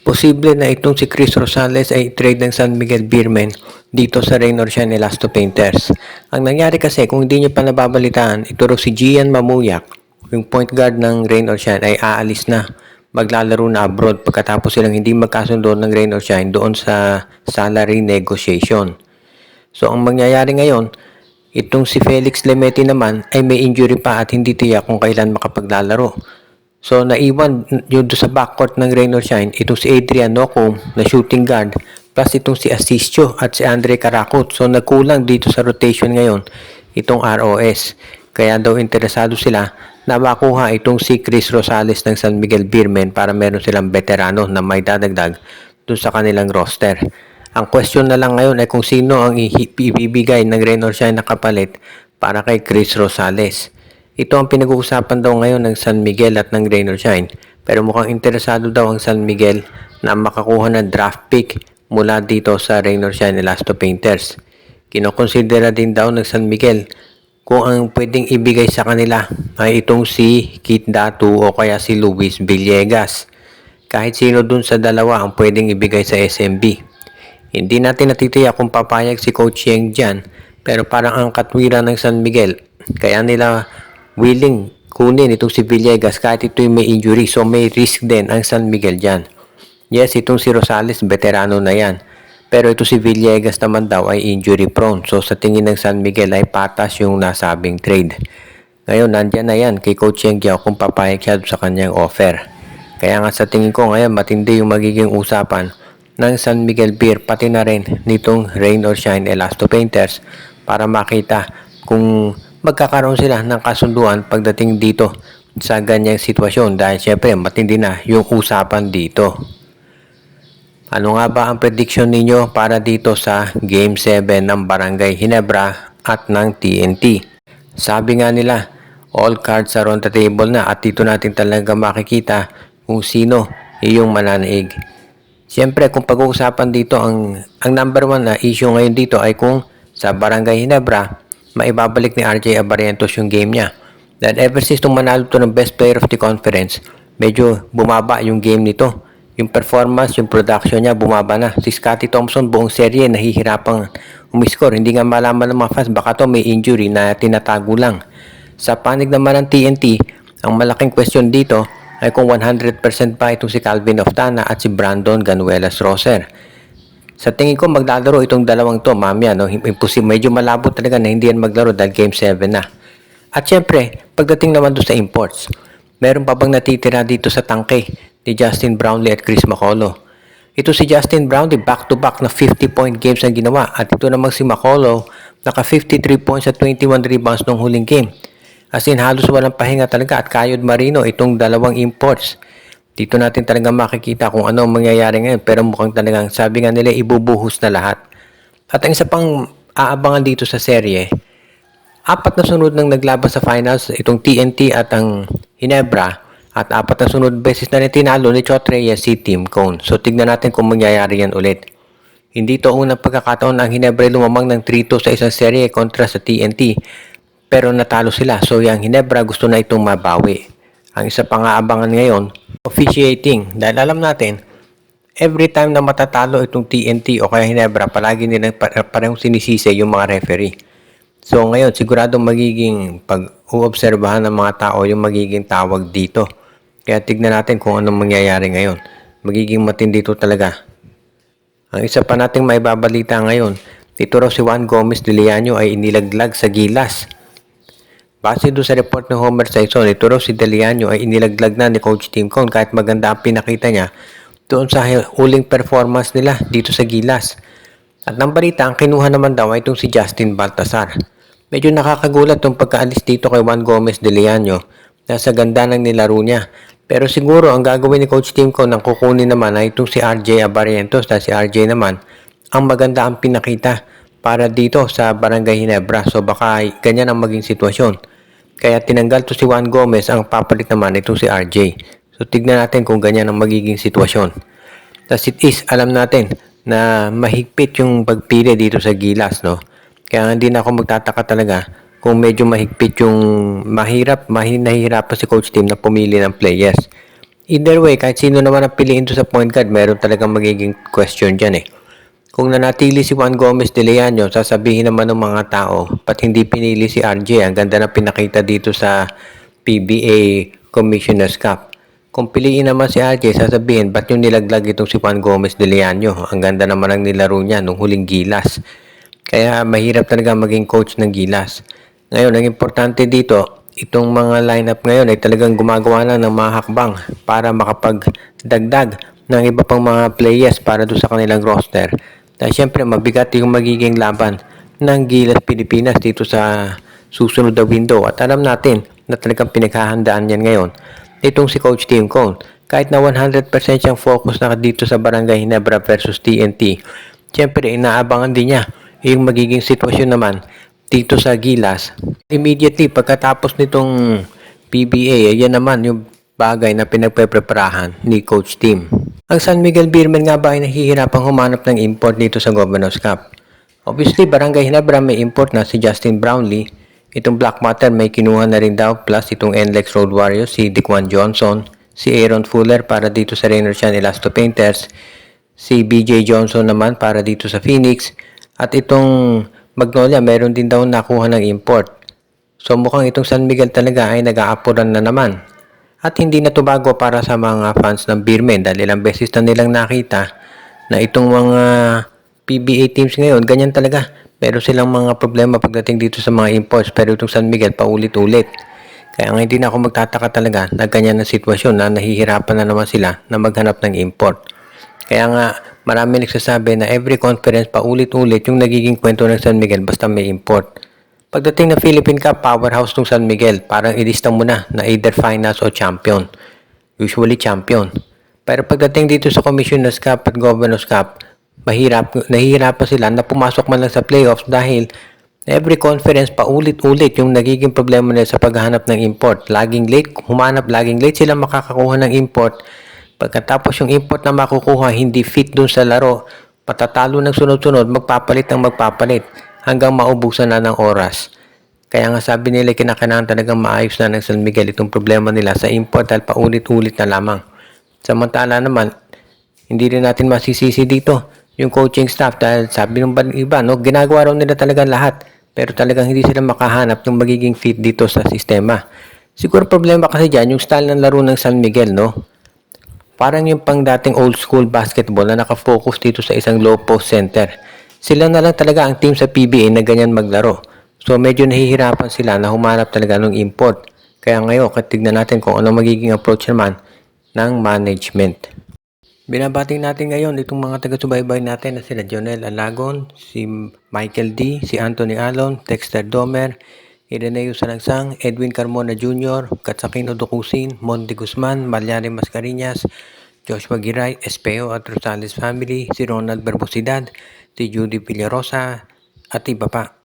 Posible na itong si Chris Rosales ay trade ng San Miguel Beermen dito sa Rain or Shine Elasto Painters. Ang nangyari kasi, kung hindi nyo pa nababalitaan, ito raw si Gian Mamuyak, yung point guard ng Rain or Shine, ay aalis na. Maglalaro na abroad pagkatapos silang hindi magkasundo ng Rain or Shine doon sa salary negotiation. So ang mangyayari ngayon, itong si Felix Lemeti naman ay may injury pa at hindi tiyak kung kailan makapaglalaro. So naiwan yun doon sa backcourt ng Rain or Shine, itong si Adrian Nocum na shooting guard plus itong si Asisio at si Andre Caracot. So nagkulang dito sa rotation ngayon itong ROS. Kaya daw interesado sila na makuha itong si Chris Rosales ng San Miguel Beermen para meron silang veterano na may dadagdag doon sa kanilang roster. Ang question na lang ngayon ay kung sino ang ibibigay ng Rain or Shine na kapalit para kay Chris Rosales. Ito ang pinag-uusapan daw ngayon ng San Miguel at ng Rain or Shine. Pero mukhang interesado daw ang San Miguel na makakuha ng draft pick mula dito sa Rain or Shine Elasto Painters. Kinokonsidera din daw ng San Miguel kung ang pwedeng ibigay sa kanila ay itong si Kit Datu o kaya si Luis Villegas. Kahit sino dun sa dalawa ang pwedeng ibigay sa SMB. Hindi natin natitiyak kung papayag si Coach Yeng dyan, pero parang ang katwiran ng San Miguel, kaya nila willing kunin itong si Villegas kahit ito'y may injury, so may risk din ang San Miguel dyan. Yes, itong si Rosales, veterano na yan, pero ito si Villegas naman daw ay injury prone, so sa tingin ng San Miguel ay patas yung nasabing trade. Ngayon, nandyan na yan kay Coach Yeng Giao kung papayag siya sa kanyang offer. Kaya nga sa tingin ko ngayon, matindi yung magiging usapan ng San Miguel Beer pati na rin nitong Rain or Shine Elasto Painters para makita kung magkakaroon sila ng kasunduan pagdating dito sa ganyang sitwasyon dahil syempre matindi na yung usapan dito. Ano nga ba ang prediction ninyo para dito sa Game 7 ng Barangay Ginebra at ng TNT? Sabi nga nila, all cards are on the table na at dito natin talaga makikita kung sino yung mananaig. Siyempre, kung pag-uusapan dito, ang number one na issue ngayon dito ay kung sa Barangay Ginebra, maibabalik ni RJ Abarientos yung game niya. Dahil ever since nung manalo to ng Best Player of the Conference, medyo bumaba yung game nito. Yung performance, yung production niya, bumaba na. Si Scottie Thompson, buong serye, nahihirapang umiscore. Hindi nga malaman ng mga fans, baka to may injury na tinatago lang. Sa panig naman ng TNT, ang malaking question dito, ay kung 100% pa itong si Calvin Oftana at si Brandon Ganuelas Roser. Sa tingin ko maglalaro itong dalawang to, mamaya, no? Imposible, medyo malabo talaga na hindi yan maglaro dahil Game 7 na. At syempre, pagdating naman doon sa imports, meron pa bang natitira dito sa tangke ni Justin Brownlee at Chris Macolo? Ito si Justin Brownlee, back-to-back na 50-point games ang ginawa. At ito namang si Macolo, naka 53 points at 21 rebounds nung huling game. As in, halos walang pahinga talaga at Kayod Marino, itong dalawang imports. Dito natin talaga makikita kung ano ang mangyayari ngayon. Pero mukhang talagang sabi nga nila, ibubuhos na lahat. At ang isa pang aabangan dito sa serye, 4 na sunod nang naglaban sa finals, itong TNT at ang Ginebra. At 4 na sunod beses na rin tinalo ni Chot Reyes si Team Cone. So tignan natin kung mangyayari yan ulit. Hindi to unang pagkakataon na ang Ginebra lumamang ng 3-2 sa isang serye kontra sa TNT. Pero natalo sila. So yung Ginebra gusto na itong mabawi. Ang isa pang aabangan ngayon, officiating. Dahil alam natin, every time na matatalo itong TNT o kaya Ginebra, palagi nilang parehong sinisisi yung mga referee. So ngayon, sigurado magiging pag-uobserbahan ng mga tao yung magiging tawag dito. Kaya tignan natin kung anong mangyayari ngayon. Magiging matindi dito talaga. Ang isa pa nating maibabalita ngayon, ito raw si Juan Gomez de Leaño ay inilaglag sa Gilas. Base doon sa report ng Homer Saison, ito raw si De Leaño ay inilaglag na ni Coach Tim Cone kahit maganda ang pinakita niya doon sa huling performance nila dito sa Gilas. At ng balita, ang kinuha naman daw ay itong si Justin Baltasar. Medyo nakakagulat itong pagkaalis dito kay Juan Gomez de Leaño na sa ganda ng nilaro niya. Pero siguro ang gagawin ni Coach Tim Cone ang kukunin naman ay itong si RJ Abarientos dahil si RJ naman ang maganda ang pinakita para dito sa Barangay Ginebra. So baka ganyan ang maging sitwasyon. Kaya tinanggal to si Juan Gomez, ang papalit naman ito si RJ. So tignan natin kung ganyan ang magiging sitwasyon. As it is, alam natin na mahigpit yung pagpili dito sa Gilas, no? Kaya hindi na ako magtataka talaga kung medyo mahigpit yung nahihirapan si Coach Tim na pumili ng players. Either way, kahit sino naman ang piliin to sa point guard, meron talagang magiging question dyan eh. Kung nanatili si Juan Gomez de Leaño, sasabihin naman ng mga tao, ba't hindi pinili si RJ? Ang ganda na pinakita dito sa PBA Commissioner's Cup. Kung piliin naman si RJ, sasabihin, ba't yung nilaglag itong si Juan Gomez de Leaño? Ang ganda naman ang nilaro niya nung huling Gilas. Kaya mahirap talaga maging coach ng Gilas. Ngayon, ang importante dito, itong mga lineup ngayon ay talagang gumagawa na ng mga hakbang para makapagdagdag ng iba pang mga players para doon sa kanilang roster. Dahil syempre mabigat yung magiging laban ng Gilas Pilipinas dito sa susunod na window. At alam natin na talagang pinaghahandaan yan ngayon itong si Coach Tim Cone. Kahit na 100% siyang focus na dito sa Barangay Ginebra versus TNT, syempre inaabangan din niya yung magiging sitwasyon naman dito sa Gilas. Immediately pagkatapos nitong PBA, yan naman yung bagay na pinagpe-preparahan ni Coach Tim. Ang San Miguel Beermen nga ba ay nahihirapang humanap ng import dito sa Governor's Cup? Obviously, Barangay Ginebra may import na si Justin Brownlee. Itong Black Matter may kinuha na rin daw, plus itong NLEX Road Warriors, si Dequan Johnson, si Aaron Fuller para dito sa Raynor Chan Elasto Painters, si BJ Johnson naman para dito sa Phoenix, at itong Magnolia meron din daw nakuha ng import. So mukhang itong San Miguel talaga ay nag-aapuran na naman. At hindi na to bago para sa mga fans ng Beermen dahil ilang beses na nilang nakita na itong mga PBA teams ngayon, ganyan talaga. Meron silang mga problema pagdating dito sa mga imports, pero itong San Miguel paulit-ulit. Kaya nga hindi na ako magtataka talaga na ganyan na sitwasyon na nahihirapan na naman sila na maghanap ng import. Kaya nga marami nagsasabi na every conference paulit-ulit yung nagiging kwento ng San Miguel basta may import. Pagdating ng Philippine Cup, powerhouse ng San Miguel, parang ilista mo na either finals o champion. Usually champion. Pero pagdating dito sa Commissioner's Cup at Governor's Cup, nahihirapan sila na pumasok man lang sa playoffs dahil every conference paulit-ulit yung nagiging problema nila sa paghahanap ng import. Laging late sila makakakuha ng import. Pagkatapos yung import na makukuha, hindi fit dun sa laro, patatalo ng sunod-sunod, magpapalit hanggang maubusan na ng oras. Kaya nga sabi nila kinakailangan talagang maayos na ng San Miguel itong problema nila sa import dahil paulit-ulit na lamang. Samantala naman, hindi rin natin masisisi dito yung coaching staff dahil sabi ng iba, no, ginagawa raw nila talagang lahat pero talagang hindi sila makahanap ng magiging fit dito sa sistema. Siguro problema kasi dyan yung style ng laro ng San Miguel, no? Parang yung pang dating old school basketball na nakafocus dito sa isang low post center. Sila na lang talaga ang team sa PBA na ganyan maglaro. So medyo nahihirapan sila na humanap talaga ng import. Kaya ngayon, tignan natin kung ano magiging approach naman ng management. Binabating natin ngayon itong mga taga-subaybay natin na sila Jonel Alagon, si Michael D, si Anthony Alon, Dexter Domer, Ireneo Sanagsang, Edwin Carmona Jr., Katsakin Odokusin, Monte Guzman, Malyari Mascareñas, Joshua Giray, Espeo at Rosales family, si Ronald Barbosidad, si Judy Villarosa, at iba pa.